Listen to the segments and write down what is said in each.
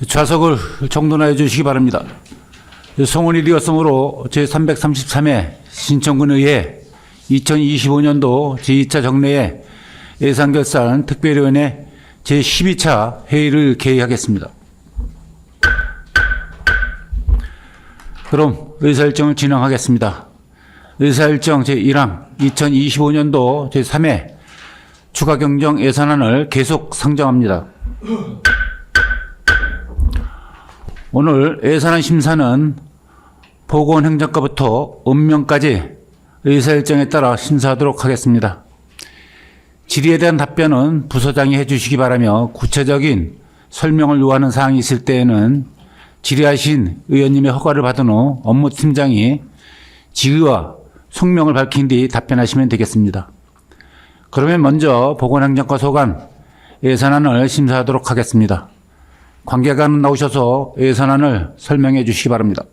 좌석을 정돈하여 주시기 바랍니다. 송원이 되었으므로 제333회 신청군에 의해 2025년도 제2차 정례회 예산결산 특별위원회 제12차 회의를 개의하겠습니다. 그럼 의사일정을 진행하겠습니다. 의사일정 제1항 2025년도 제3회 추가경정 예산안을 계속 상정합니다. 오늘 예산안 심사는 보건행정과부터 읍면까지 의사일정에 따라 심사하도록 하겠습니다. 질의에 대한 답변은 부서장이 해주시기 바라며 구체적인 설명을 요하는 사항이 있을 때에는 질의하신 의원님의 허가를 받은 후 업무팀장이 지의와 속명을 밝힌 뒤 답변하시면 되겠습니다. 그러면 먼저 보건행정과 소관 예산안을 심사하도록 하겠습니다. 관계관 나오셔서 예산안을 설명해 주시기 바랍니다.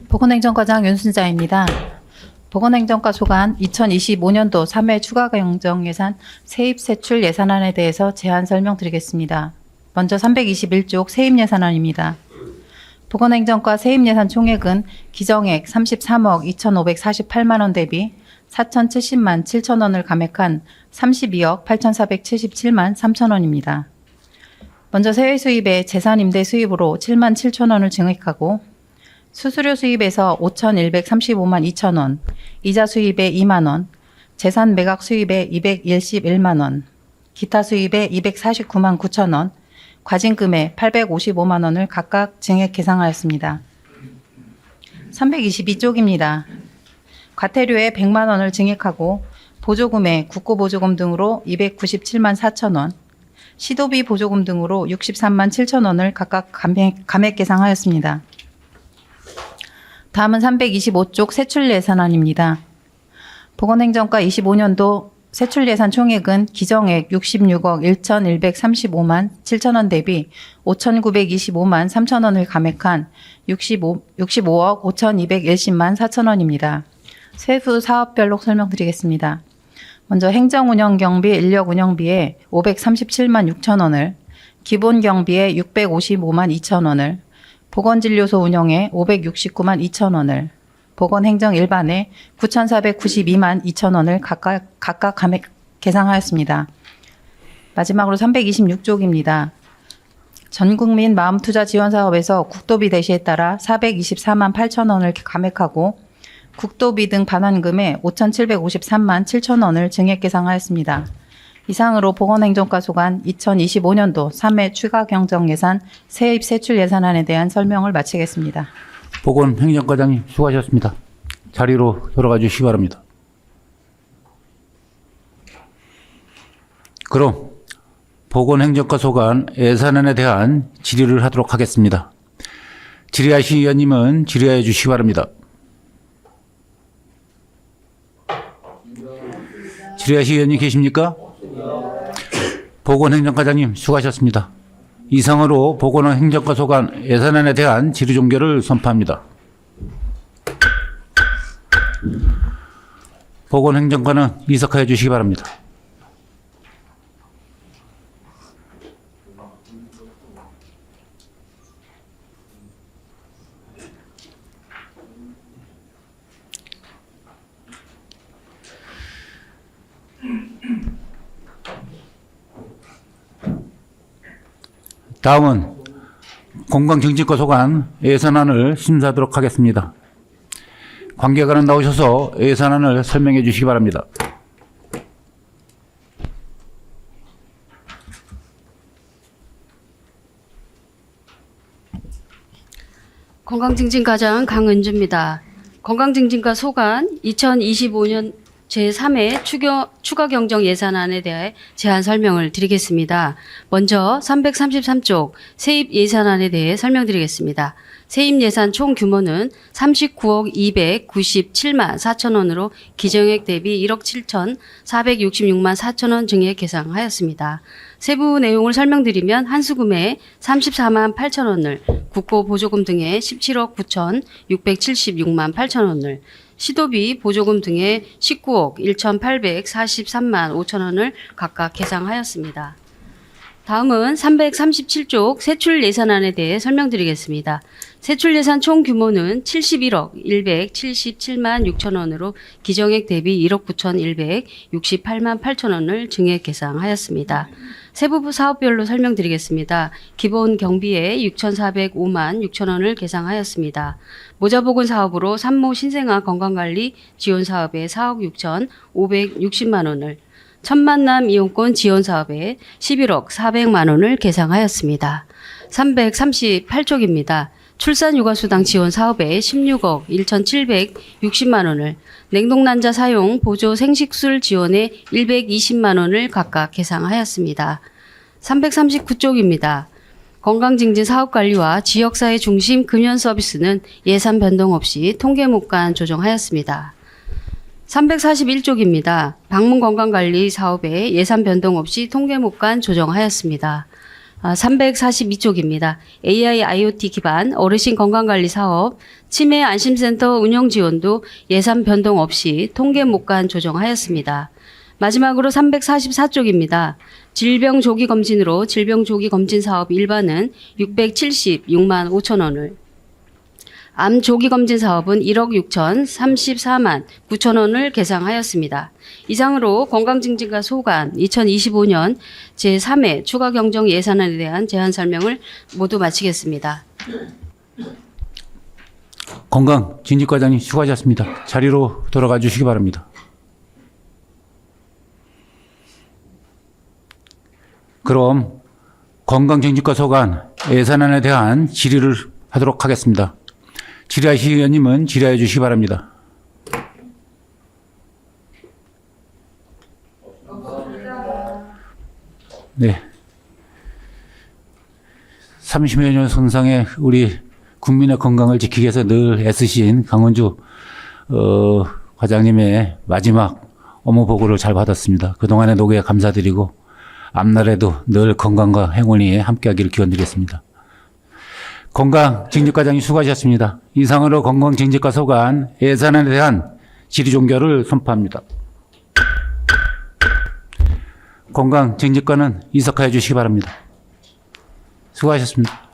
보건행정과장 윤순자입니다. 보건행정과 소관 2025년도 3회 추가 경정 예산 세입 세출 예산안에 대해서 제안 설명드리겠습니다. 먼저 321쪽 세입 예산안입니다. 보건행정과 세입 예산 총액은 기정액 33억 2,548만 원 대비 4,070만 7천 원을 감액한 32억 8,477만 3천 원입니다. 먼저 세외 수입에 재산 임대 수입으로 7만 7천 원을 증액하고 수수료 수입에서 5,135만 2천 원, 이자 수입에 2만 원, 재산 매각 수입에 211만 원, 기타 수입에 249만 9천 원, 과징금에 855만 원을 각각 증액 계상하였습니다. 322쪽입니다. 과태료에 100만 원을 증액하고 보조금에 국고보조금 등으로 297만 4천 원, 시도비 보조금 등으로 63만 7천 원을 각각 감액 계상하였습니다. 다음은 325쪽 세출 예산안입니다. 보건행정과 25년도 세출 예산 총액은 기정액 66억 1,135만 7천 원 대비 5,925만 3천 원을 감액한 65억 5,210만 4천 원입니다. 세부 사업별로 설명드리겠습니다. 먼저 행정운영경비 인력운영비에 537만 6천 원을, 기본경비에 655만 2천 원을, 보건진료소 운영에 569만 2천 원을, 보건행정 일반에 9,492만 2천 원을 각각 감액 계상하였습니다. 마지막으로 326쪽입니다. 전국민 마음투자 지원사업에서 국도비 대시에 따라 424만 8천 원을 감액하고 국도비 등 반환금에 5,753만 7천 원을 증액 계상하였습니다. 이상으로 보건행정과 소관 2025년도 3회 추가 경정 예산 세입 세출 예산안에 대한 설명을 마치겠습니다. 보건행정과장님 수고하셨습니다. 자리로 돌아가 주시기 바랍니다. 그럼 보건행정과 소관 예산안에 대한 질의를 하도록 하겠습니다. 질의하신 의원님은 질의하여 주시기 바랍니다. 질의하신 의원님 계십니까? 보건행정과장님 수고하셨습니다. 이상으로 보건행정과 소관 예산안에 대한 질의 종결을 선포합니다. 보건행정과는 이석하여 주시기 바랍니다. 다음은 건강증진과 소관 예산안을 심사하도록 하겠습니다. 관계관은 나오셔서 예산안을 설명해 주시기 바랍니다. 건강증진과장 강은주입니다. 건강증진과 소관 2025년 제3회 추가 경정 예산안에 대해 제안 설명을 드리겠습니다. 먼저 333쪽 세입 예산안에 대해 설명드리겠습니다. 세입 예산 총 규모는 39억 297만 4천 원으로 기정액 대비 1억 7,466만 4천 원 증액 계상하였습니다. 세부 내용을 설명드리면 한수금에 34만 8천 원을, 국고 보조금 등에 17억 9,676만 8천 원을, 시도비 보조금 등에 19억 1,843만 5천 원을 각각 계상하였습니다. 다음은 337쪽 세출 예산안에 대해 설명드리겠습니다. 세출 예산 총 규모는 71억 177만 6천 원으로 기정액 대비 1억 9,168만 8천 원을 증액 계상하였습니다. 세부 사업별로 설명드리겠습니다. 기본 경비에 6,405만 6천 원을 계상하였습니다. 모자보건 사업으로 산모 신생아 건강관리 지원 사업에 4억 6,560만 원을, 천만남 이용권 지원 사업에 11억 400만 원을 계상하였습니다. 338쪽입니다. 출산육아수당 지원 사업에 16억 1,760만 원을, 냉동난자 사용 보조 생식술 지원에 120만 원을 각각 계상하였습니다. 339쪽입니다. 건강증진 사업관리와 지역사회 중심 금연 서비스는 예산 변동 없이 통계목간 조정하였습니다. 341쪽입니다. 방문건강관리 사업에 예산 변동 없이 통계목간 조정하였습니다. 342쪽입니다. AI IoT 기반 어르신 건강관리 사업, 치매 안심센터 운영 지원도 예산 변동 없이 통계목간 조정하였습니다. 마지막으로 344쪽입니다. 질병조기검진으로 질병조기검진 사업 일반은 676만 5천 원을, 암 조기검진 사업은 1억 6,034만 9천 원을 계상하였습니다. 이상으로 건강증진과 소관 2025년 제3회 추가 경정 예산안에 대한 제안 설명을 모두 마치겠습니다. 건강진직과장님 수고하셨습니다. 자리로 돌아가 주시기 바랍니다. 그럼 건강정직과 소관 예산안에 대한 질의를 하도록 하겠습니다. 질의하실 의원님은 질의해 주시기 바랍니다. 네. 30여 년 손상의 우리 국민의 건강을 지키기 위해서 늘 애쓰신 강원주 과장님의 마지막 업무 보고를 잘 받았습니다. 그동안의 노고에 감사드리고 앞날에도 늘 건강과 행운이 함께하기를 기원드리겠습니다. 건강증진과장님 수고하셨습니다. 이상으로 건강증진과 소관 예산안에 대한 질의 종결을 선포합니다. 건강증진과는 이석하여 주시기 바랍니다. 수고하셨습니다.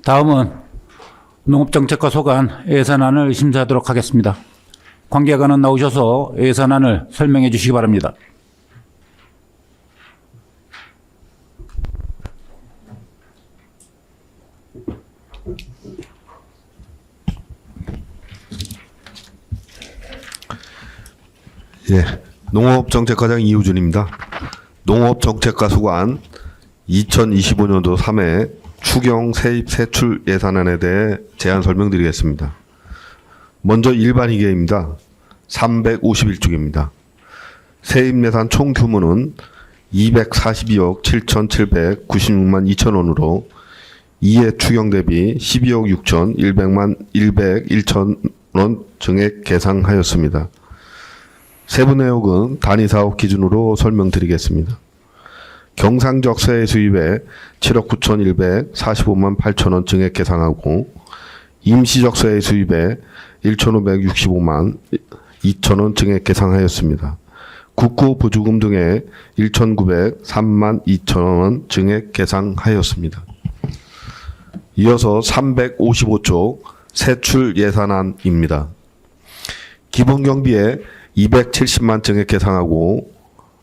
다음은 농업정책과 소관 예산안을 심사하도록 하겠습니다. 관계관은 나오셔서 예산안을 설명해 주시기 바랍니다. 예, 농업정책과장 이우준입니다. 농업정책과 소관 2025년도 3회 추경 세입 세출 예산안에 대해 제안 설명드리겠습니다. 먼저 일반회계입니다. 351쪽입니다. 세입 예산 총 규모는 242억 7,796만 2천 원으로 2회 추경 대비 12억 6천 101천 원 증액 계상하였습니다. 세부 내역은 단위사업 기준으로 설명드리겠습니다. 경상적 세액 수입에 7억 9,145만 8천 원 증액 계상하고 임시적 세액 수입에 1,565만 2천 원 증액 계상하였습니다. 국고 보조금 등에 1,903만 2천 원 증액 계상하였습니다. 이어서 355쪽 세출 예산안입니다. 기본 경비에 270만 증액 계상하고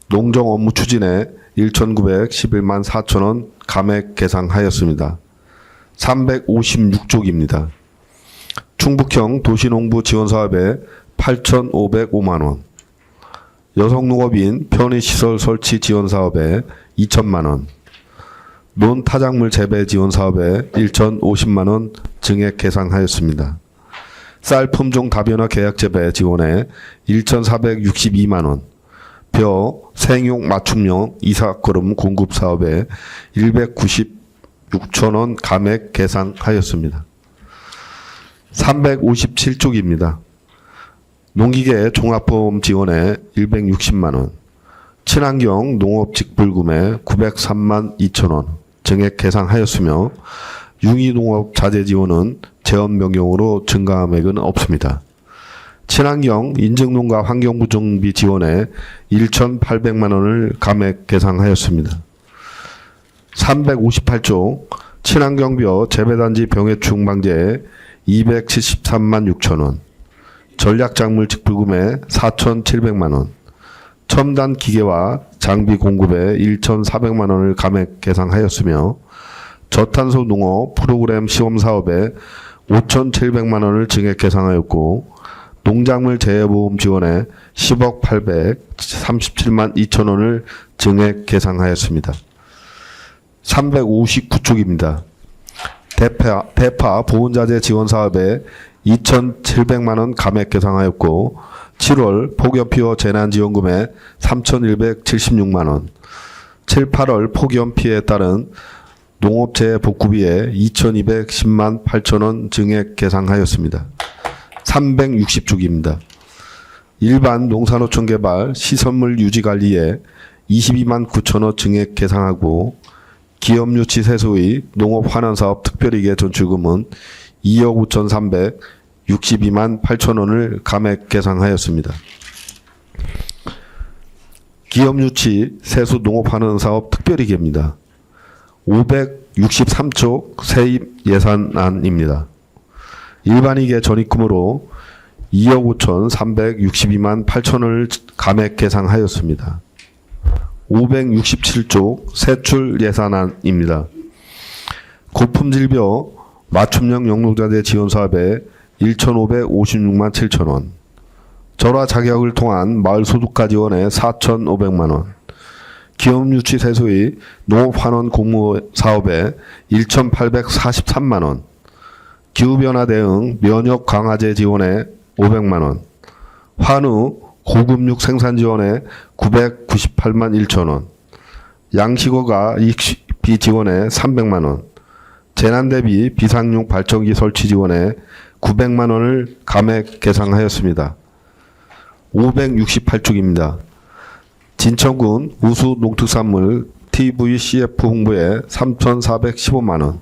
농정 업무 추진에 1,911만 4천 원 감액 계상하였습니다. 356쪽입니다. 충북형 도시농부 지원사업에 8,505만 원, 여성농업인 편의시설 설치 지원사업에 2천만 원, 논타작물 재배 지원사업에 1,050만 원 증액 계상하였습니다. 쌀 품종 다변화 계약 재배 지원에 1,462만 원, 벼 생육 맞춤형 이삭거름 공급 사업에 196천 원 감액 계상하였습니다. 357쪽입니다. 농기계 종합보험 지원에 160만 원, 친환경 농업직불금에 903만 2천 원 증액 계상하였으며 유기농업 자재 지원은 재원 변경으로 증가함액은 없습니다. 친환경 인증농가 환경부정비 지원에 1,800만 원을 감액 계상하였습니다. 358조 친환경벼 재배단지 병해충 방제에 273만 6천 원, 전략작물 직불금에 4,700만 원, 첨단 기계와 장비 공급에 1,400만 원을 감액 계상하였으며 저탄소 농업 프로그램 시험 사업에 5,700만 원을 증액 계상하였고 농작물 재해보험 지원에 10억 837만 2천 원을 증액 계상하였습니다. 359쪽입니다. 대파 보온자재 지원 사업에 2,700만 원 감액 계상하였고 7월 폭염피해 재난지원금에 3,176만 원, 7, 8월 폭염 피해에 따른 농업재해 복구비에 2,210만 8천 원 증액 계상하였습니다. 360쪽입니다. 일반 농산어촌 개발 시설물 유지 관리에 22만 9천 원 증액 계상하고 기업 유치 세소의 농업 환원 사업 특별이계 전출금은 2억 5,362만 8천 원을 감액 계상하였습니다. 기업 유치 세소 농업 환원 사업 특별이계입니다. 563쪽 세입 예산안입니다. 일반이계 전입금으로 2억 5,362만 8천 원을 감액 계상하였습니다. 567쪽 세출 예산안입니다. 고품질벼 맞춤형 영농자재 지원 사업에 1,556만 7천 원, 절화 자격을 통한 마을 소득화 지원에 4,500만 원, 기업 유치 세소의 농업 환원 공모 사업에 1,843만 원, 기후변화 대응 면역 강화제 지원에 500만 원, 환우 고급육 생산 지원에 998만 1천 원, 양식어가 익비 지원에 300만 원, 재난 대비 비상용 발전기 설치 지원에 900만 원을 감액 계상하였습니다. 568쪽입니다. 진천군 우수 농특산물 TVCF 홍보에 3,415만 원,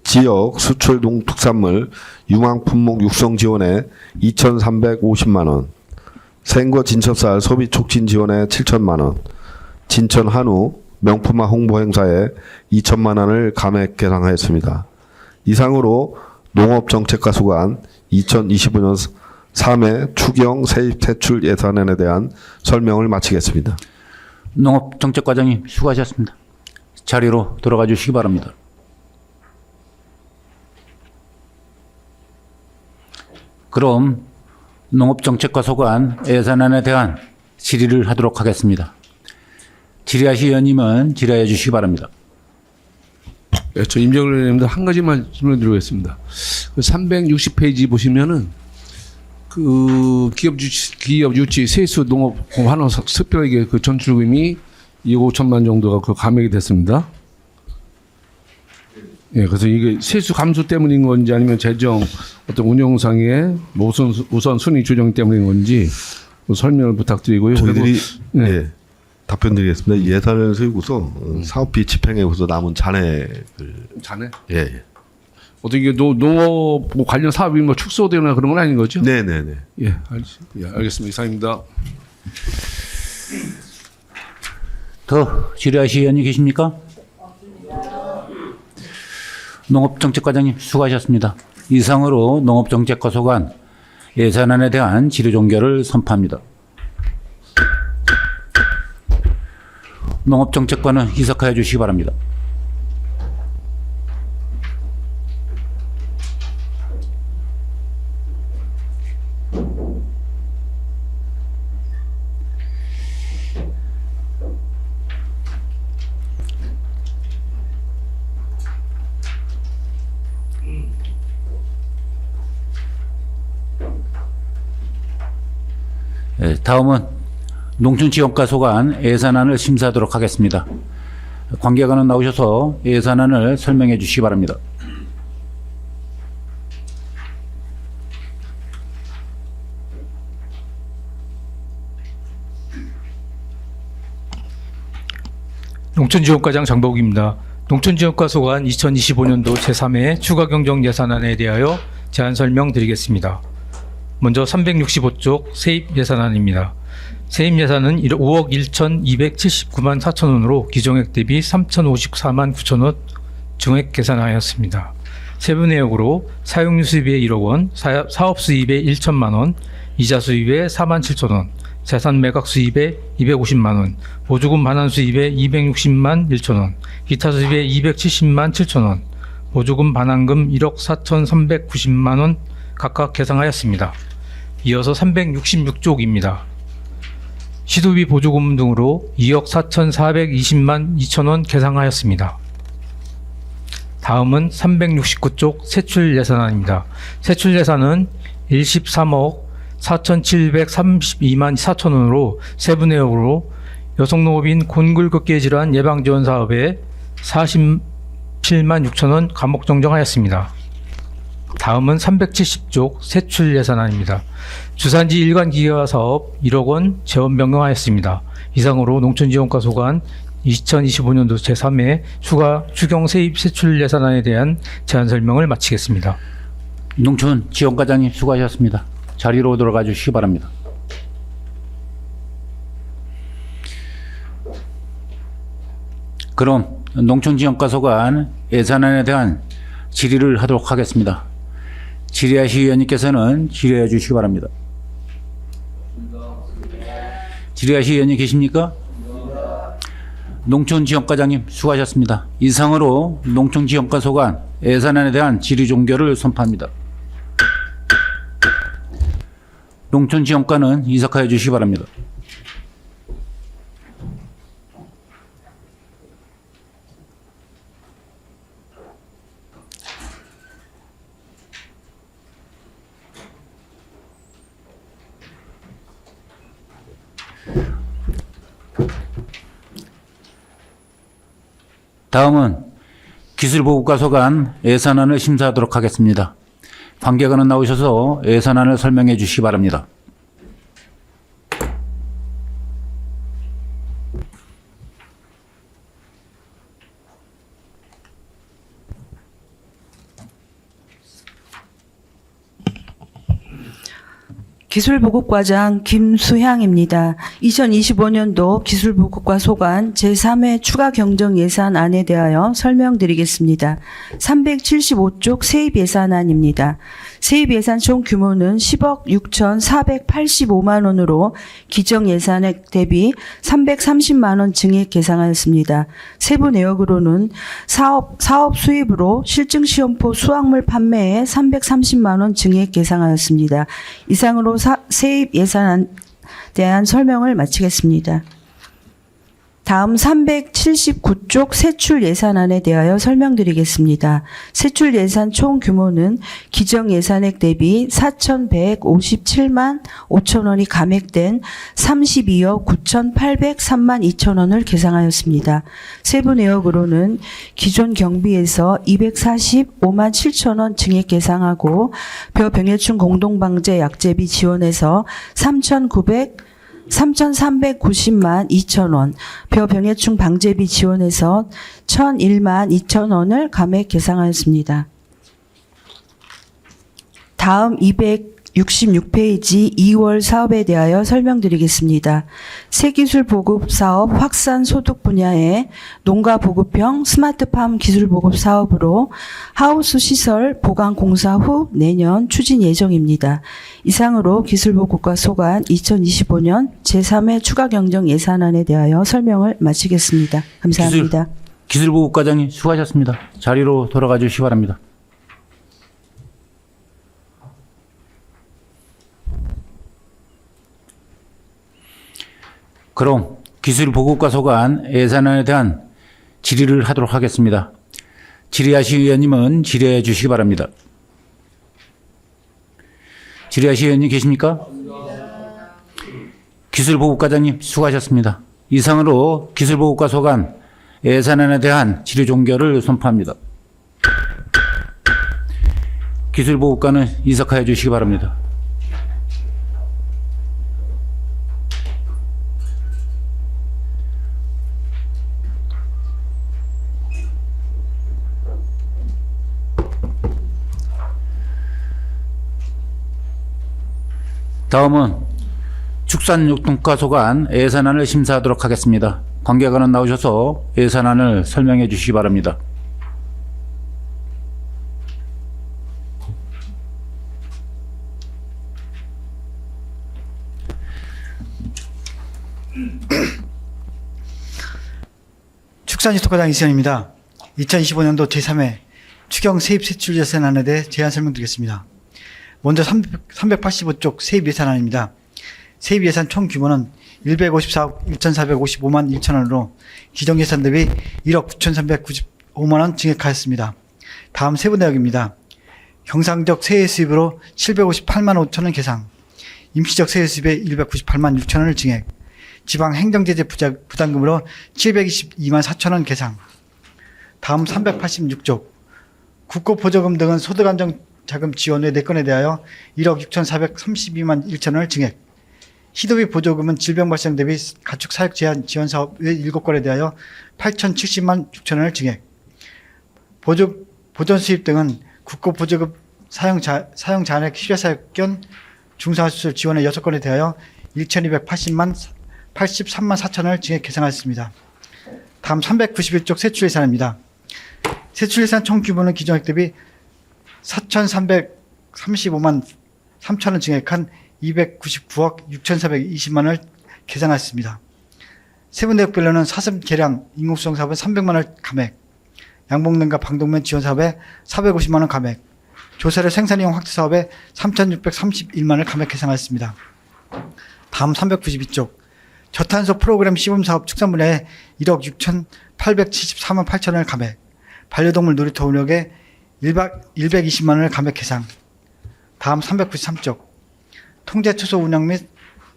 지역 수출 농특산물 유망품목 육성 지원에 2,350만 원, 생거 진천쌀 소비 촉진 지원에 7천만 원, 진천 한우 명품화 홍보 행사에 2천만 원을 감액 계상하였습니다. 이상으로 농업정책과 수관 2025년 3회 추경 세입 세출 예산안에 대한 설명을 마치겠습니다. 농업정책과장님 수고하셨습니다. 자리로 돌아가 주시기 바랍니다. 그럼 농업정책과 소관 예산안에 대한 질의를 하도록 하겠습니다. 질의하실 의원님은 질의해 주시기 바랍니다. 네, 저 임정일 의원님도 한 가지만 질문드리겠습니다. 그 360페이지 보시면은 그 기업 유치 세수 농업 환원 특별하게 그 전출금이 2억 5천만 정도가 그 감액이 됐습니다. 예, 그래서 이게 세수 감소 때문인 건지 아니면 재정 어떤 운영상의 우선 순위 조정 때문인 건지 설명을 부탁드리고요. 저희들이 그리고, 예, 답변드리겠습니다. 예산을 세우고서 사업비 집행해서 남은 잔액을 자네? 예, 예. 어떻게 농업 뭐 관련 사업이 뭐 축소되거나 그런 건 아닌 거죠? 네네네. 예, 알겠습니다. 이상입니다. 더 질의하실 의원이 계십니까? 농업정책과장님 수고하셨습니다. 이상으로 농업정책과 소관 예산안에 대한 질의 종결을 선포합니다. 농업정책과는 이석하여 주시기 바랍니다. 다음은 농촌지원과 소관 예산안을 심사하도록 하겠습니다. 관계관은 나오셔서 예산안을 설명해 주시기 바랍니다. 농촌지원과장 장복입니다. 농촌지원과 소관 2025년도 제3회 추가경정 예산안에 대하여 제안 설명드리겠습니다. 먼저 365쪽 세입 예산안입니다. 세입 예산은 5억 1,279만 4천 원으로 기존액 대비 3,054만 9천 원 증액 계산하였습니다. 세부 내역으로 사용료 수입에 1억 원, 사업 수입에 1천만 원, 이자 수입에 4만 7천 원, 재산 매각 수입에 250만 원, 보조금 반환 수입에 260만 1천 원, 기타 수입에 270만 7천 원, 보조금 반환금 1억 4,390만 원 각각 계상하였습니다. 이어서 366쪽입니다. 시도비 보조금 등으로 2억 4,420만 2천 원 계상하였습니다. 다음은 369쪽 세출 예산안입니다. 세출 예산은 13억 4,732만 4천 원으로 세부 내역으로 여성농업인 곤굴걷기 질환 예방지원 사업에 47만 6천 원 감목 정정하였습니다. 다음은 370쪽 세출 예산안입니다. 주산지 일관기계화 사업 1억 원 재원 변경하였습니다. 이상으로 농촌지원과 소관 2025년도 제3회 추가 추경 세입 세출 예산안에 대한 제안 설명을 마치겠습니다. 농촌지원과장님 수고하셨습니다. 자리로 들어가 주시기 바랍니다. 그럼 농촌지원과 소관 예산안에 대한 질의를 하도록 하겠습니다. 질의하실 의원님께서는 질의해 주시기 바랍니다. 질의하실 의원님 계십니까? 농촌지원과장님 수고하셨습니다. 이상으로 농촌지원과 소관 예산안에 대한 질의 종결을 선포합니다. 농촌지원과는 이석하여 주시기 바랍니다. 다음은 기술보급과 소관 예산안을 심사하도록 하겠습니다. 관계관은 나오셔서 예산안을 설명해 주시기 바랍니다. 기술보급과장 김수향입니다. 2025년도 기술보급과 소관 제3회 추가경정 예산안에 대하여 설명드리겠습니다. 375쪽 세입예산안입니다. 세입예산 총 규모는 10억 6,485만 원으로 기정예산액 대비 330만 원 증액 계상하였습니다. 세부 내역으로는 사업 수입으로 실증시험포 수확물 판매에 330만 원 증액 계상하였습니다. 이상으로 세입 예산안에 대한 설명을 마치겠습니다. 다음 379쪽 세출 예산안에 대하여 설명드리겠습니다. 세출 예산 총 규모는 기정 예산액 대비 4,157만 5천 원이 감액된 32억 9,803만 2천 원을 계상하였습니다. 세부 내역으로는 기존 경비에서 245만 7천 원 증액 계상하고 벼병해충 공동방제 약제비 지원에서 3,390만 2천 원, 벼병해충 방제비 지원에서 1,001만 2천 원을 감액 계상하였습니다. 다음 66페이지 2월 사업에 대하여 설명드리겠습니다. 새기술 보급 사업 확산 소득 분야의 농가 보급형 스마트팜 기술 보급 사업으로 하우스 시설 보강 공사 후 내년 추진 예정입니다. 이상으로 기술 보급과 소관 2025년 제3회 추가 경정 예산안에 대하여 설명을 마치겠습니다. 감사합니다. 기술보급과장님 수고하셨습니다. 자리로 돌아가 주시기 바랍니다. 그럼 기술보급과 소관 예산안에 대한 질의를 하도록 하겠습니다. 질의하실 의원님은 질의해 주시기 바랍니다. 질의하실 의원님 계십니까? 기술보급과장님 수고하셨습니다. 이상으로 기술보급과 소관 예산안에 대한 질의 종결을 선포합니다. 기술보급과는 이석하여 주시기 바랍니다. 다음은 축산육동과 소관 예산안을 심사하도록 하겠습니다. 관계관은 나오셔서 예산안을 설명해 주시기 바랍니다. 축산유통과장 이수현입니다. 2025년도 제3회 추경 세입 세출 예산안에 대해 제안 설명드리겠습니다. 먼저 385쪽 세입 예산안입니다. 세입 예산 총 규모는 154억 1,455만 1천원으로 기정 예산 대비 1억 9,395만원 증액하였습니다. 다음 세부 내역입니다. 경상적 세외 수입으로 758만 5천원 계상, 임시적 세외 수입에 198만 6천원을 증액, 지방 행정제재 부담금으로 722만 4천원 계상. 다음 386쪽 국고보조금 등은 소득안정자금 지원 외 4건에 대하여 1억 6,432만 1천원을 증액, 희도비 보조금은 질병 발생 대비 가축 사육 제한 지원 사업 외 7건에 대하여 8,070만 6천원을 증액, 보존 수입 등은 국고 보조금 사용 잔액 실외 사육견 중상화수술 지원의 6건에 대하여 1,283만 4천원을 증액 계상하였습니다. 다음 391쪽 세출 예산입니다. 세출 예산 총 규모는 기정액 대비 4,335만 3천원 증액한 299억 6,420만원을 계산하였습니다. 세부 내역별로는 사슴 개량 인공수정 사업은 300만원 감액, 양봉능과 방독면 지원 사업에 450만원 감액, 조사료 생산이용 확대 사업에 3,631만원을 감액 계산하였습니다. 다음 392쪽 저탄소 프로그램 시범 사업 축산 분야에 1억 6,874만 8천원을 감액, 반려동물 놀이터 운영에 120만원을 감액 계산. 다음 393쪽 통제 초소 운영 및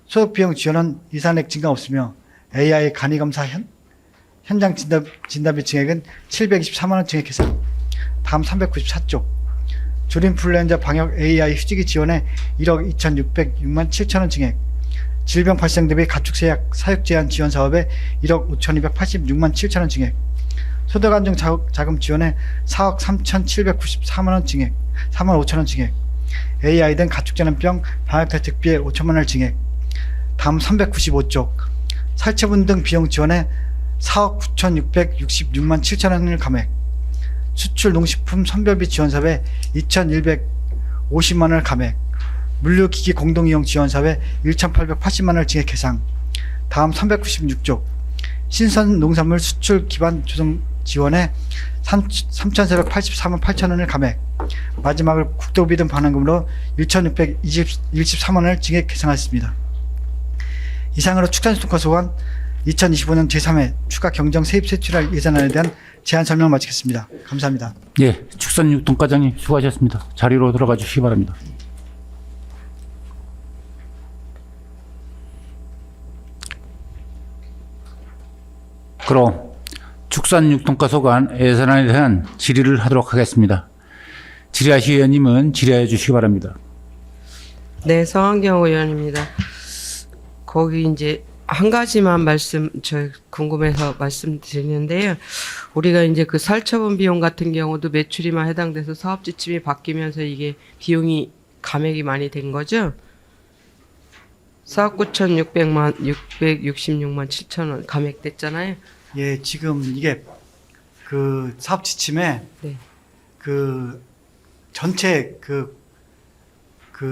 소득 비용 지원은 예산액 증가 없으며 AI 간이 검사 현장 진단비 증액은 724만원 증액 계산. 다음 394쪽 조류인플루엔자 방역 AI 휴지기 지원에 1억 2,606만 7천원 증액, 질병 발생 대비 가축 사육 제한 지원 사업에 1억 5,286만 7천원 증액, 소득안정 자금 지원에 4억 3,794만원 증액, 4만 5천원 증액, AI 등 가축전염병 방역대책비에 5천만원을 증액. 다음 395쪽 살처분 등 비용 지원에 4억 9,666만 7천원을 감액, 수출 농식품 선별비 지원 사업에 2,150만원을 감액, 물류기기 공동이용 지원 사업에 1,880만원을 증액 계상. 다음 396쪽 신선 농산물 수출 기반 조성 지원에 3,484만 8천원을 감액, 마지막으로 국도비 등 반환금으로 1,623만원을 증액 계상하였습니다. 이상으로 축산수통과 소관 2025년 제3회 추가 경정 세입 세출할 예산안에 대한 제안 설명을 마치겠습니다. 감사합니다. 예, 축산육동과장님 수고하셨습니다. 자리로 들어가 주시기 바랍니다. 그럼 축산육동과 소관 예산안에 대한 질의를 하도록 하겠습니다. 질의하실 의원님은 질의해 주시기 바랍니다. 네, 성한경 의원입니다. 거기 이제 한 가지만 저 궁금해서 말씀드리는데요. 우리가 이제 그 살처분 비용 같은 경우도 매출이만 해당돼서 사업 지침이 바뀌면서 이게 비용이 감액이 많이 된 거죠? 4억 666만 7천 원 감액됐잖아요. 예, 지금 이게 그 사업 지침에 네. 그 전체 그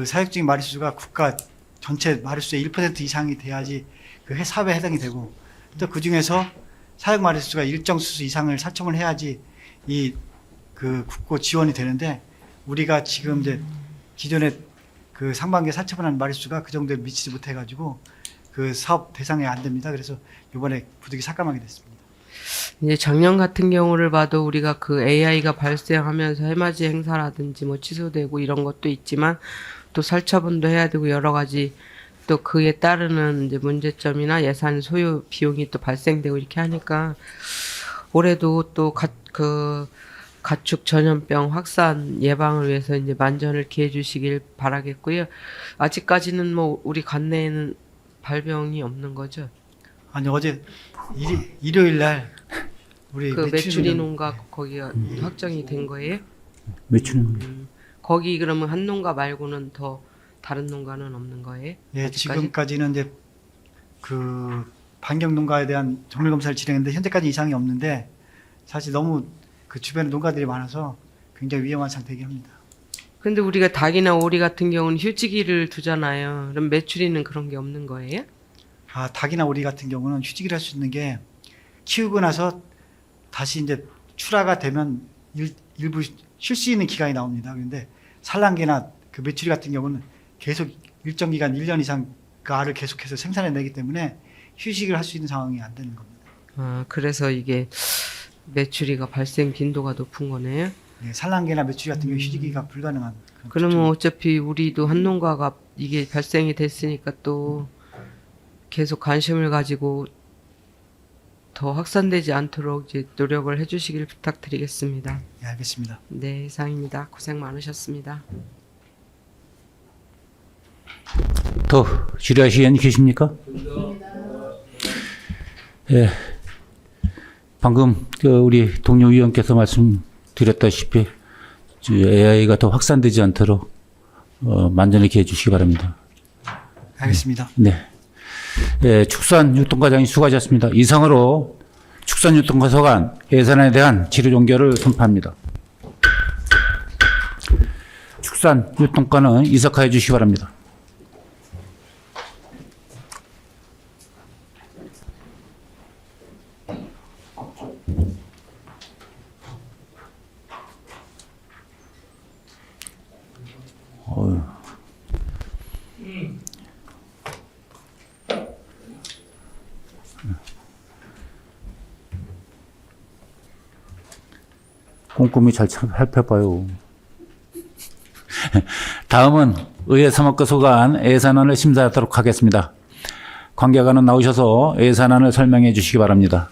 사육적인 마리수가 국가 전체 마리수의 1% 이상이 돼야지 그 사업에 해당이 되고, 또 그 중에서 사육 마리수가 일정 수수 이상을 사청을 해야지 이 그 국고 지원이 되는데, 우리가 지금 이제 기존에 그 상반기에 사처분한 마리수가 그 정도에 미치지 못해가지고 그 사업 대상에 안 됩니다. 그래서 이번에 부득이 삭감하게 됐습니다. 이제 작년 같은 경우를 봐도 우리가 그 AI가 발생하면서 해맞이 행사라든지 뭐 취소되고 이런 것도 있지만 또 살처분도 해야 되고 여러 가지 또 그에 따르는 이제 문제점이나 예산 소요 비용이 또 발생되고 이렇게 하니까 올해도 또 가축 전염병 확산 예방을 위해서 이제 만전을 기해 주시길 바라겠고요. 아직까지는 뭐 우리 관내에는 발병이 없는 거죠. 아니, 어제 일요일 날 우리 그 메추리 농 농가 거기가 확정이 된 거예요? 매출은 거기 그러면 한 농가 말고는 더 다른 농가는 없는 거예요? 예, 아직까지? 지금까지는 이제 그 반경 농가에 대한 정밀 검사를 진행했는데 현재까지 이상이 없는데, 사실 너무 그 주변에 농가들이 많아서 굉장히 위험한 상태이긴 합니다. 근데 우리가 닭이나 오리 같은 경우는 휴지기를 두잖아요. 그럼 메추리는 그런 게 없는 거예요? 아, 닭이나 오리 같은 경우는 휴직을 할 수 있는 게 키우고 나서 다시 이제 출하가 되면 일부 쉴 수 있는 기간이 나옵니다. 그런데 산란개나 그 메추리 같은 경우는 계속 일정 기간 1년 이상 그 알을 계속해서 생산해내기 때문에 휴식을 할 수 있는 상황이 안 되는 겁니다. 아, 그래서 이게 메추리가 발생 빈도가 높은 거네요. 예, 산란개나 메추리 같은 경우 휴지기가 불가능한 그런 그러면 어차피 우리도 한 농가가 이게 발생이 됐으니까 또 계속 관심을 가지고 더 확산되지 않도록 이제 노력을 해주시길 부탁드리겠습니다. 예, 알겠습니다. 네, 이상입니다. 고생 많으셨습니다. 더 질의하실 의원이 계십니까? 예. 방금 우리 동료 의원께서 말씀드렸다시피 AI가 더 확산되지 않도록 만전을 기해 주시기 바랍니다. 알겠습니다. 네. 예, 축산유통과장이 수고하셨습니다. 이상으로 축산유통과소관 예산에 대한 질의 종결을 선포합니다. 축산유통과는 이석하여 주시기 바랍니다. 꼼꼼히 잘 살펴봐요. 다음은 의회 사무과 소관 예산안을 심사하도록 하겠습니다. 관계관은 나오셔서 예산안을 설명해 주시기 바랍니다.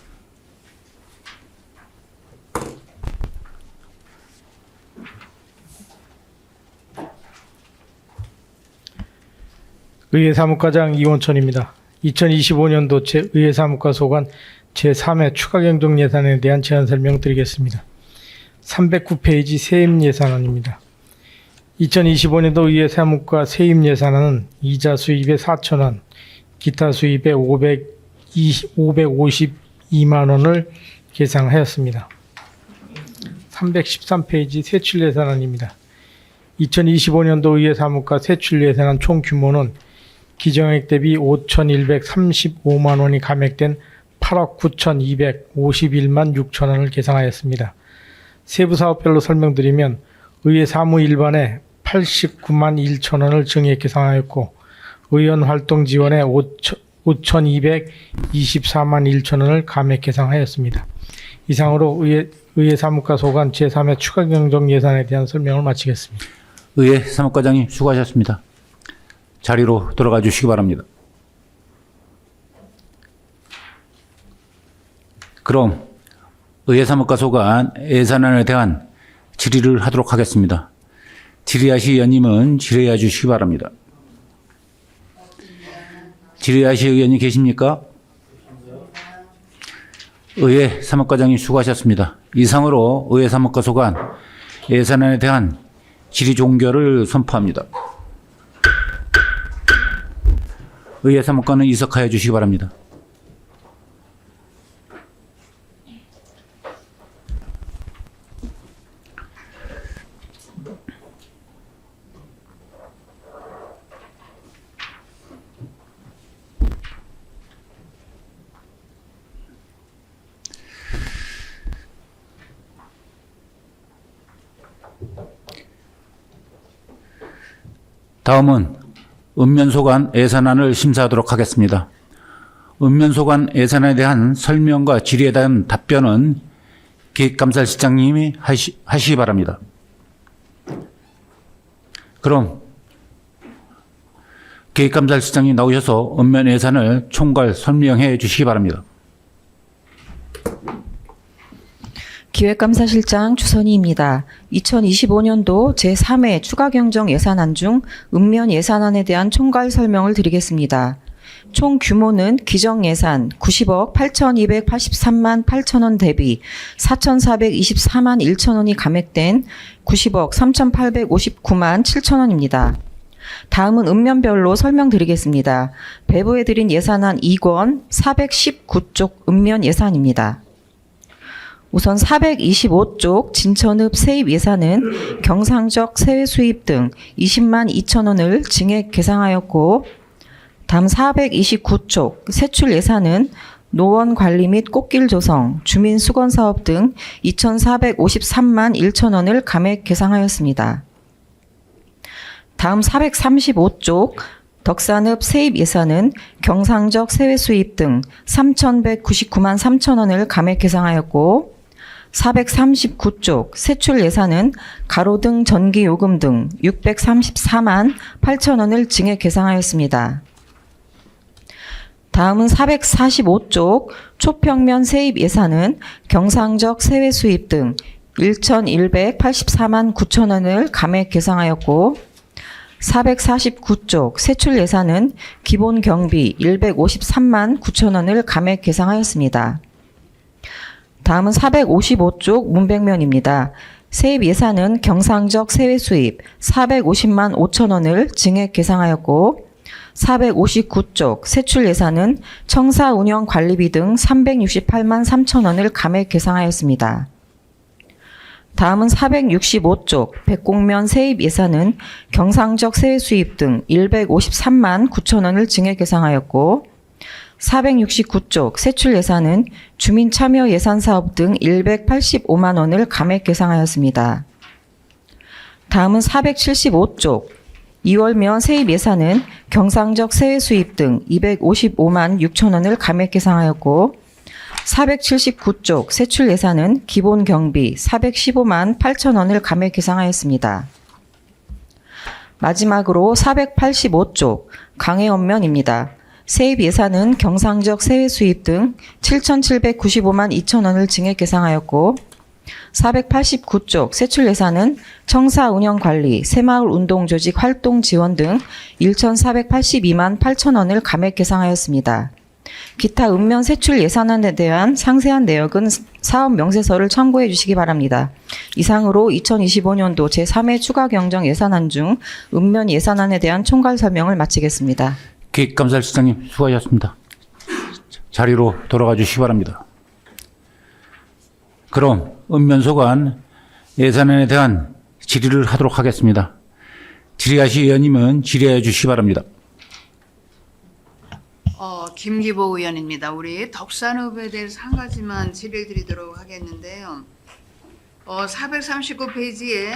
의회 사무과장 이원천입니다. 2025년도 의회 사무과 소관 제3회 추가 경정 예산에 대한 제안 설명 드리겠습니다. 309페이지 세입 예산안입니다. 2025년도 의회 사무과 세입 예산안은 이자 수입에 4,000원, 기타 수입에 552만 원을 계상하였습니다. 313페이지 세출 예산안입니다. 2025년도 의회 사무과 세출 예산안 총 규모는 기정액 대비 5,135만 원이 감액된 8억 9,251만 6천 원을 계상하였습니다. 세부 사업별로 설명드리면 의회 사무 일반에 89만 1천 원을 증액 계상하였고 의원 활동 지원에 5,224만 1천 원을 감액 계상하였습니다. 이상으로 의회 사무과 소관 제3회 추가 경정 예산에 대한 설명을 마치겠습니다. 의회 사무과장님 수고하셨습니다. 자리로 돌아가 주시기 바랍니다. 그럼 의회 사무과 소관 예산안에 대한 질의를 하도록 하겠습니다. 질의하실 의원님은 질의해 주시기 바랍니다. 질의하실 의원이 계십니까? 의회 사무과장님 수고하셨습니다. 이상으로 의회 사무과 소관 예산안에 대한 질의 종결을 선포합니다. 의회 사무관은 이석하여 주시기 바랍니다. 다음은 읍면소관 예산안을 심사하도록 하겠습니다. 읍면소관 예산안에 대한 설명과 질의에 대한 답변은 기획감사실장님이 하시기 바랍니다. 그럼 기획감사실장님 나오셔서 읍면 예산을 총괄 설명해 주시기 바랍니다. 기획감사실장 주선희입니다. 2025년도 제3회 추가경정 예산안 중 읍면 예산안에 대한 총괄 설명을 드리겠습니다. 총 규모는 기정예산 90억 8,283만 8천원 대비 4,424만 1천원이 감액된 90억 3,859만 7천원입니다. 다음은 읍면별로 설명드리겠습니다. 배부해드린 예산안 2권 419쪽 읍면 예산입니다. 우선 425쪽 진천읍 세입 예산은 경상적 세외 수입 등 20만 2천원을 증액 계상하였고, 다음 429쪽 세출 예산은 노원 관리 및 꽃길 조성, 주민 수건 사업 등 2,453만 1천원을 감액 계상하였습니다. 다음 435쪽 덕산읍 세입 예산은 경상적 세외 수입 등 3,199만 3천원을 감액 계상하였고, 439쪽 세출 예산은 가로등 전기 요금 등 634만 8천원을 증액 계상하였습니다. 다음은 445쪽 초평면 세입 예산은 경상적 세외 수입 등 1,184만 9천원을 감액 계상하였고, 449쪽 세출 예산은 기본 경비 153만 9천원을 감액 계상하였습니다. 다음은 455쪽 문백면입니다. 세입 예산은 경상적 세외 수입 450만 5천원을 증액 계상하였고, 459쪽 세출 예산은 청사 운영 관리비 등 368만 3천원을 감액 계상하였습니다. 다음은 465쪽 백곡면 세입 예산은 경상적 세외 수입 등 153만 9천원을 증액 계상하였고, 469쪽 세출 예산은 주민 참여 예산 사업 등 185만 원을 감액 계상하였습니다. 다음은 475쪽 이월면 세입 예산은 경상적 세외 수입 등 255만 6천 원을 감액 계상하였고, 479쪽 세출 예산은 기본 경비 415만 8천 원을 감액 계상하였습니다. 마지막으로 485쪽 강해원면입니다. 세입 예산은 경상적 세외 수입 등 7,795만 2천 원을 증액 계상하였고, 489쪽 세출 예산은 청사 운영 관리, 새마을 운동 조직 활동 지원 등 1,482만 8천 원을 감액 계상하였습니다. 기타 읍면 세출 예산안에 대한 상세한 내역은 사업 명세서를 참고해 주시기 바랍니다. 이상으로 2025년도 제3회 추가 경정 예산안 중 읍면 예산안에 대한 총괄 설명을 마치겠습니다. 기획감사실장님 수고하셨습니다. 자리로 돌아가 주시기 바랍니다. 그럼 읍면소관 예산안에 대한 질의를 하도록 하겠습니다. 질의하실 의원님은 질의해 주시기 바랍니다. 김기보 의원입니다. 우리 덕산읍에 대해서 한 가지만 질의를 드리도록 하겠는데요. 439페이지에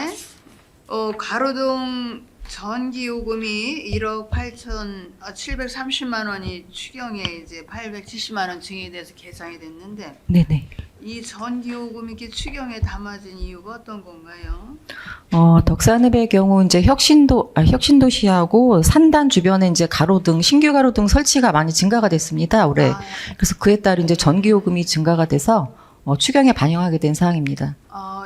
가로등 전기요금이 1억 8,730만 원이 추경에 이제 870만 원 증액에 대해서 계산이 됐는데, 네네. 이 전기요금이 이렇게 추경에 담아진 이유가 어떤 건가요? 덕산읍의 경우 이제 혁신도시하고 산단 주변에 이제 가로등, 신규 가로등 설치가 많이 증가가 됐습니다, 올해. 그래서 그에 따라 이제 전기요금이 증가가 돼서 추경에 반영하게 된 사항입니다.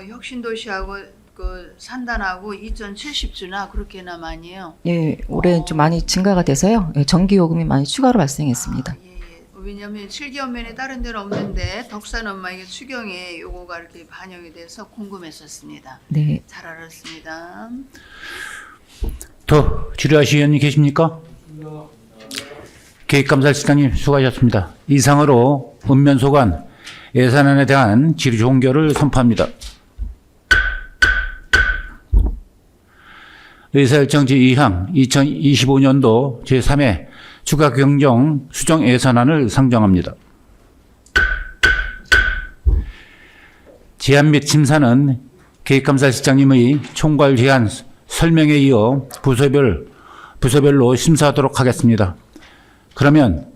혁신도시하고 그 산단하고 2,070주나 그렇게나 많이요? 예, 올해 좀 많이 증가가 돼서요. 예, 전기요금이 많이 추가로 발생했습니다. 예. 왜냐하면 7기업면에 다른 데는 없는데 덕산 엄마에게 추경에 요거가 이렇게 반영이 돼서 궁금했었습니다. 네. 잘 알았습니다. 더 질의하실 의원님 계십니까? 계획감사실장님 수고하셨습니다. 이상으로 읍면소관 예산안에 대한 질의 종결을 선포합니다. 의사일정 제2항 2025년도 제3회 추가 경정 수정 예산안을 상정합니다. 제안 및 심사는 계획감사실장님의 총괄 제안 설명에 이어 부서별로 심사하도록 하겠습니다. 그러면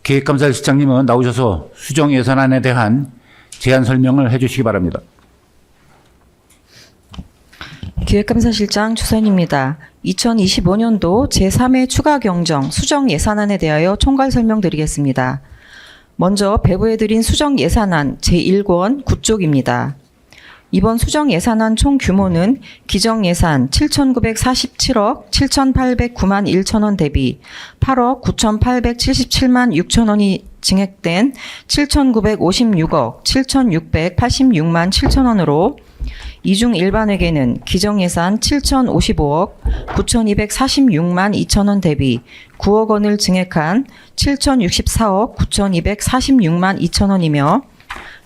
계획감사실장님은 나오셔서 수정 예산안에 대한 제안 설명을 해주시기 바랍니다. 기획감사실장 추선입니다. 2025년도 제3회 추가 경정 수정 예산안에 대하여 총괄 설명드리겠습니다. 먼저 배부해드린 수정 예산안 제1권 9쪽입니다. 이번 수정 예산안 총 규모는 기정 예산 7,947억 7,809만 1천원 대비 8억 9,877만 6천원이 증액된 7,956억 7,686만 7천원으로 이중 일반회계는 기정 예산 7,055억 9,246만 2천원 대비 9억 원을 증액한 7,064억 9,246만 2천원이며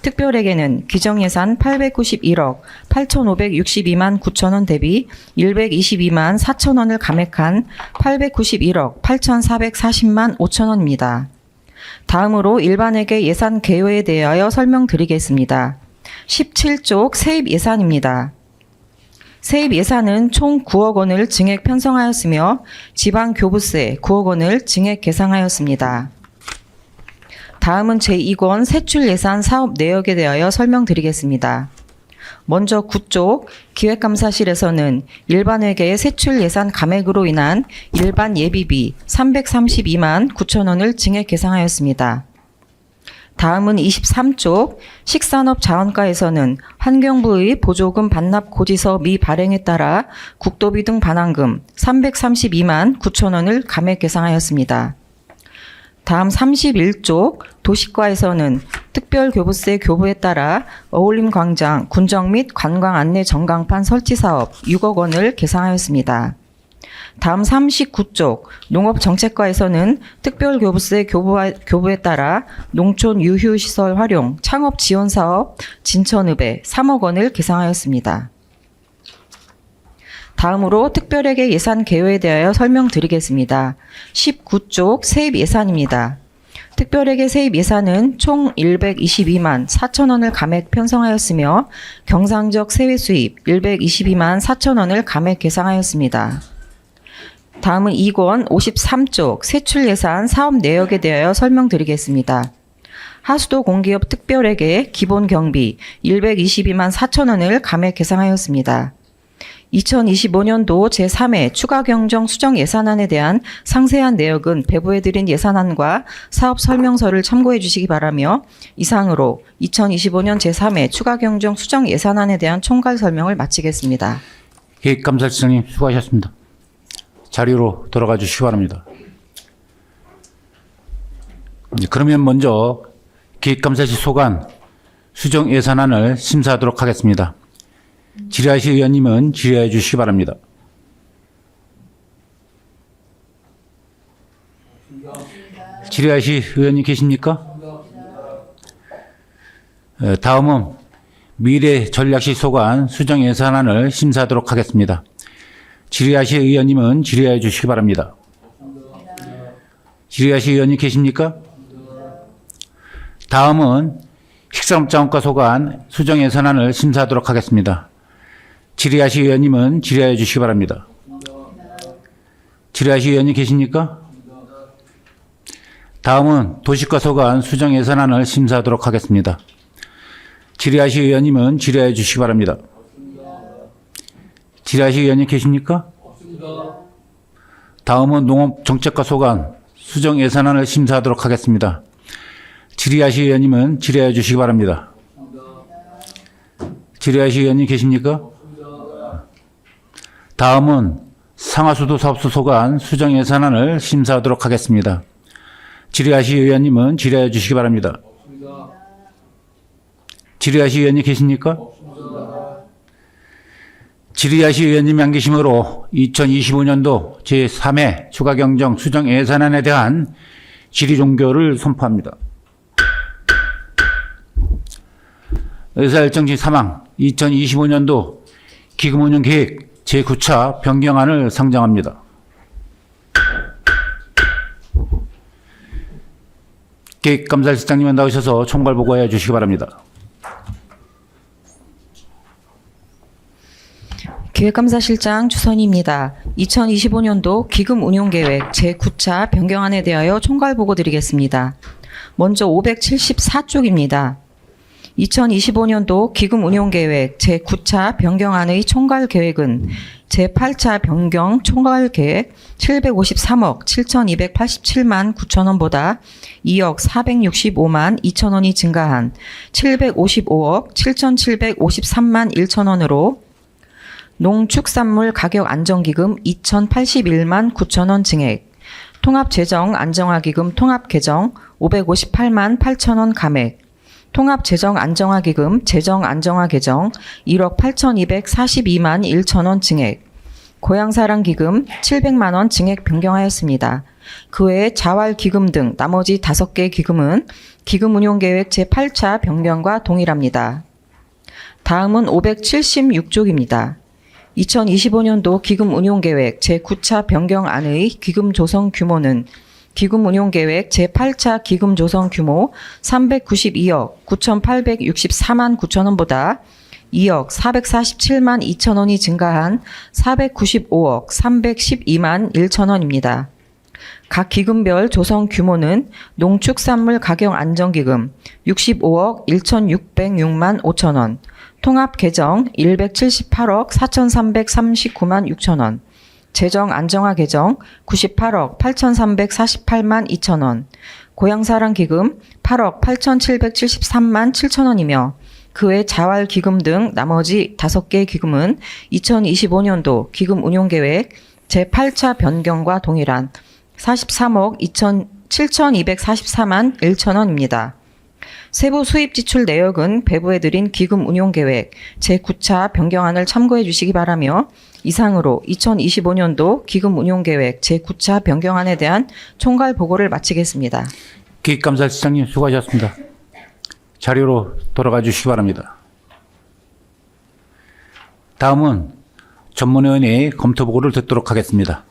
특별회계는 기정예산 891억 8,562만 9천원 대비 122만 4천원을 감액한 891억 8,440만 5천원입니다. 다음으로 일반회계 예산 개요에 대하여 설명드리겠습니다. 17쪽 세입 예산입니다. 세입 예산은 총 9억 원을 증액 편성하였으며 지방교부세 9억 원을 증액 계상하였습니다. 다음은 제2권 세출 예산 사업 내역에 대하여 설명드리겠습니다. 먼저 9쪽 기획감사실에서는 일반회계의 세출 예산 감액으로 인한 일반 예비비 332만 9천원을 증액 계상하였습니다. 다음은 23쪽 식산업 자원가에서는 환경부의 보조금 반납 고지서 미발행에 따라 국도비 등 반환금 332만 9천원을 감액 계상하였습니다. 다음 31쪽 도시과에서는 특별교부세 교부에 따라 어울림광장 군정 및 관광 안내 전광판 설치 사업 6억 원을 계상하였습니다. 다음 39쪽 농업정책과에서는 특별교부세 교부에 따라 농촌 유휴시설 활용 창업 지원 사업 진천읍에 3억 원을 계상하였습니다. 다음으로 특별회계 예산 개요에 대하여 설명드리겠습니다. 19쪽 세입 예산입니다. 특별회계 세입 예산은 총 122만 4천원을 감액 편성하였으며 경상적 세외 수입 122만 4천원을 감액 계상하였습니다. 다음은 2권 53쪽 세출 예산 사업 내역에 대하여 설명드리겠습니다. 하수도 공기업 특별회계 기본 경비 122만 4천원을 감액 계상하였습니다. 2025년도 제3회 추가 경정 수정 예산안에 대한 상세한 내역은 배부해드린 예산안과 사업 설명서를 참고해 주시기 바라며 이상으로 2025년 제3회 추가 경정 수정 예산안에 대한 총괄 설명을 마치겠습니다. 계획감사실장님 수고하셨습니다. 자리로 돌아가 주시기 바랍니다. 그러면 먼저 계획감사실 소관 수정 예산안을 심사하도록 하겠습니다. 질의하실 의원님은 질의해 주시기 바랍니다. 질의하실 의원님 계십니까? 다음은 미래전략실 소관 수정 예산안을 심사하도록 하겠습니다. 질의하실 의원님은 질의해 주시기 바랍니다. 질의하실 의원님 계십니까? 다음은 식산업자원과 소관 수정 예산안을 심사하도록 하겠습니다. 질의하실 의원님은 질의해 주시기 바랍니다. 질의하실 의원님 계십니까? 다음은 도시과 소관 수정 예산안을 심사하도록 하겠습니다. 질의하실 의원님은 질의해 주시기 바랍니다. 질의하실 의원님 계십니까? 다음은 농업정책과 소관 수정 예산안을 심사하도록 하겠습니다. 질의하실 의원님은 질의해 주시기 바랍니다. 질의하실 의원님 계십니까? 다음은 상하수도 사업소 소관 수정 예산안을 심사하도록 하겠습니다. 질의하실 의원님은 질의해 주시기 바랍니다. 질의하실 의원님 계십니까? 질의하실 의원님이 안 계시므로 2025년도 제3회 추가경정 수정 예산안에 대한 질의 종결을 선포합니다. 의사일정지 3항 2025년도 기금운용계획 제9차 변경안을 상정합니다. 계획감사실장님은 나오셔서 총괄 보고해 주시기 바랍니다. 기획감사실장 주선희입니다. 2025년도 기금운용계획 제9차 변경안에 대하여 총괄 보고 드리겠습니다. 먼저 574쪽입니다. 2025년도 기금운용계획 제9차 변경안의 총괄계획은 제8차 변경 총괄계획 753억 7,287만 9천원보다 2억 465만 2천원이 증가한 755억 7,753만 1천원으로 농축산물 가격 안정기금 2,081만 9천원 증액, 통합재정 안정화기금 통합개정 558만 8천원 감액, 통합재정 안정화기금 재정 안정화 개정 1억 8,242만 1천원 증액, 고향사랑기금 700만원 증액 변경하였습니다. 그 외에 자활기금 등 나머지 5개 기금은 기금운용계획 제8차 변경과 동일합니다. 다음은 576쪽입니다. 2025년도 기금운용계획 제9차 변경안의 기금 조성 규모는 기금운용계획 제8차 기금 조성 규모 392억 9,864만 9천원보다 2억 447만 2천원이 증가한 495억 312만 1천원입니다. 각 기금별 조성 규모는 농축산물 가격 안정기금 65억 1,606만 5천원, 통합개정 178억 4,339만 6천원, 재정 안정화 개정 98억 8,348만 2천원, 고향사랑기금 8억 8,773만 7천원이며 그 외 자활기금 등 나머지 5개 기금은 2025년도 기금운용계획 제8차 변경과 동일한 43억 7,244만 1천원입니다. 세부 수입 지출 내역은 배부해드린 기금운용계획 제9차 변경안을 참고해 주시기 바라며 이상으로 2025년도 기금운용계획 제9차 변경안에 대한 총괄 보고를 마치겠습니다. 기획감사실장님 수고하셨습니다. 자리로 돌아가 주시기 바랍니다. 다음은 전문위원회의 검토 보고를 듣도록 하겠습니다.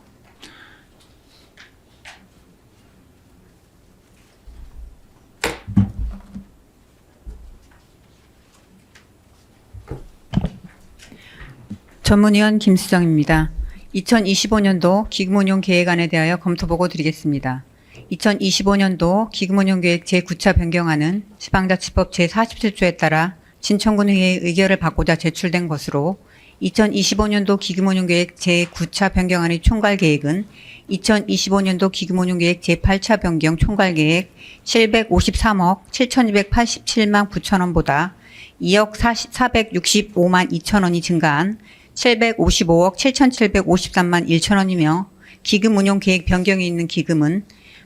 전문위원 김수정입니다. 2025년도 기금운용 계획안에 대하여 검토 보고 드리겠습니다. 2025년도 기금운용 계획 제9차 변경안은 지방자치법 제47조에 따라 진천군의회의 의결을 받고자 제출된 것으로 2025년도 기금운용 계획 제9차 변경안의 총괄 계획은 2025년도 기금운용 계획 제8차 변경 총괄 계획 753억 7,287만 9천원보다 2억 465만 2천원이 증가한 755억 7,753만 1천원이며 기금운용 계획 변경이 있는 기금은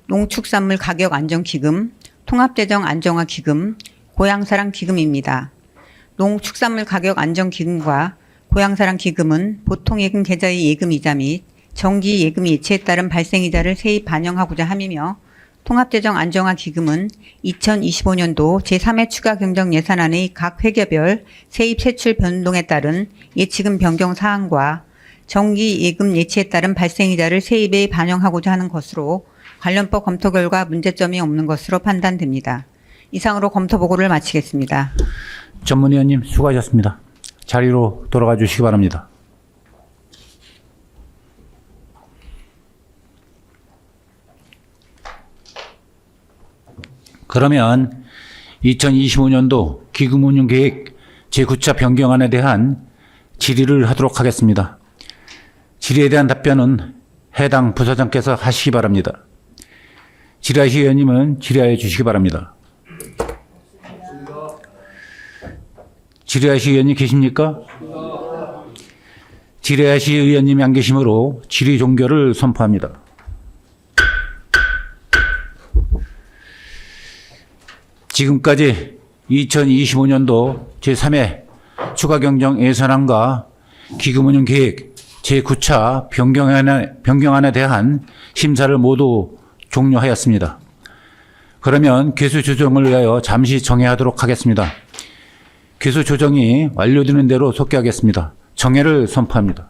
농축산물 가격 안정기금, 통합재정 안정화 기금, 고향사랑 기금입니다. 농축산물 가격 안정기금과 고향사랑 기금은 보통예금 계좌의 예금이자 및 정기 예금 예치에 따른 발생이자를 세입 반영하고자 함이며 통합재정 안정화 기금은 2025년도 제3회 추가 경정 예산안의 각 회계별 세입 세출 변동에 따른 예치금 변경 사항과 정기 예금 예치에 따른 발생이자를 세입에 반영하고자 하는 것으로 관련법 검토 결과 문제점이 없는 것으로 판단됩니다. 이상으로 검토 보고를 마치겠습니다. 전문위원님 수고하셨습니다. 자리로 돌아가 주시기 바랍니다. 그러면 2025년도 기금운용계획 제9차 변경안에 대한 질의를 하도록 하겠습니다. 질의에 대한 답변은 해당 부서장께서 하시기 바랍니다. 질의하실 의원님은 질의하여 주시기 바랍니다. 질의하실 의원님 계십니까? 질의하실 의원님이 안 계시므로 질의 종결을 선포합니다. 지금까지 2025년도 제3회 추가경정 예산안과 기금운용 계획 제9차 변경안에 대한 심사를 모두 종료하였습니다. 그러면 개수 조정을 위하여 잠시 정회하도록 하겠습니다. 개수 조정이 완료되는 대로 속개하겠습니다. 정회를 선포합니다.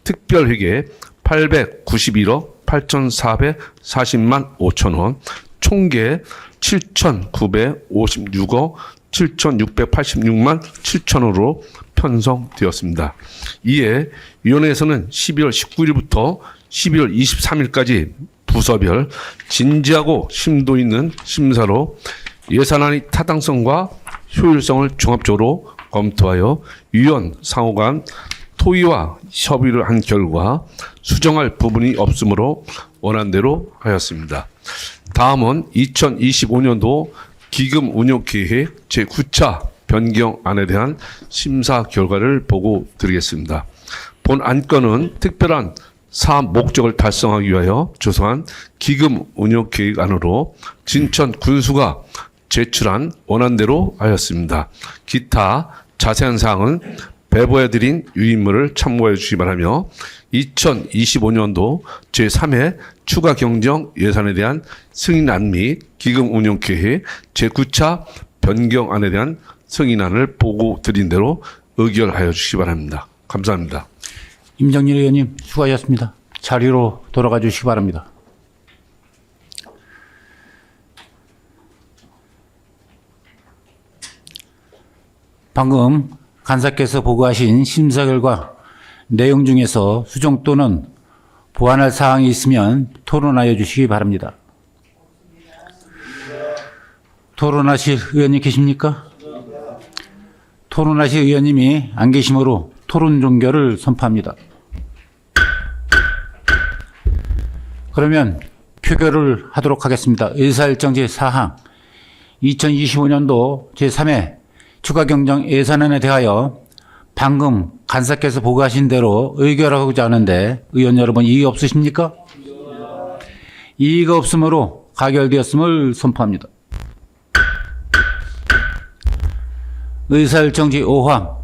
특별회계 891억 8,440만 5천 원, 총계 7,956억 7,686만 7천 원으로 편성되었습니다. 이에 위원회에서는 12월 19일부터 12월 23일까지 부서별 진지하고 심도 있는 심사로 예산안의 타당성과 효율성을 종합적으로 검토하여 위원 상호 간 토의와 협의를 한 결과 수정할 부분이 없으므로 원안대로 하였습니다. 다음은 2025년도 기금 운용 계획 제9차 변경안에 대한 심사 결과를 보고 드리겠습니다. 본 안건은 특별한 사업 목적을 달성하기 위하여 조성한 기금 운용 계획안으로 진천 군수가 제출한 원안대로 하였습니다. 기타 자세한 사항은 배부해드린 유인물을 참고해 주시기 바라며 2025년도 제3회 추가 경정 예산에 대한 승인안 및 기금 운용 계획 제9차 변경안에 대한 승인안을 보고 드린 대로 의결하여 주시기 바랍니다. 감사합니다. 임정일 의원님 수고하셨습니다. 자리로 돌아가 주시기 바랍니다. 방금 간사께서 보고하신 심사 결과 내용 중에서 수정 또는 보완할 사항이 있으면 토론하여 주시기 바랍니다. 토론하실 의원님 계십니까? 토론하실 의원님이 안 계시므로 토론 종결을 선포합니다. 그러면 표결을 하도록 하겠습니다. 의사일정 제4항 2025년도 제3회 추가경정 예산안에 대하여 방금 간사께서 보고하신 대로 의결하고자 하는데 의원 여러분 이의 없으십니까? 이의가 없으므로 가결되었음을 선포합니다. 의사일정 제5항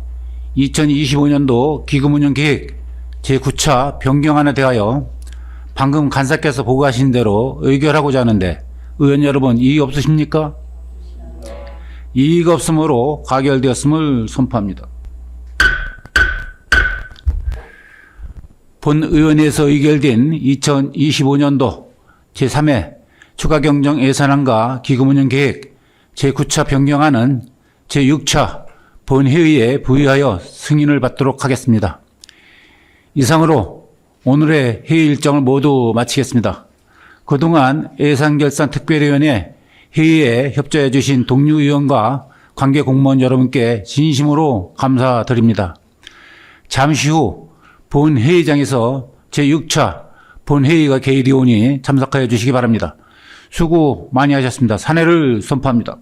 2025년도 기금운용계획 제9차 변경안에 대하여 방금 간사께서 보고하신 대로 의결하고자 하는데 의원 여러분 이의 없으십니까? 이의가 없으므로 가결되었음을 선포합니다. 본의원회에서 의결된 2025년도 제3회 추가경정 예산안과 기금운용계획 제9차 변경안은 제6차 본회의에 부의하여 승인을 받도록 하겠습니다. 이상으로 오늘의 회의 일정을 모두 마치겠습니다. 그동안 예산결산특별위원회 회의에 협조해 주신 동료 의원과 관계 공무원 여러분께 진심으로 감사드립니다. 잠시 후 본회의장에서 제6차 본회의가 개의되오니 참석하여 주시기 바랍니다. 수고 많이 하셨습니다. 사내를 선포합니다.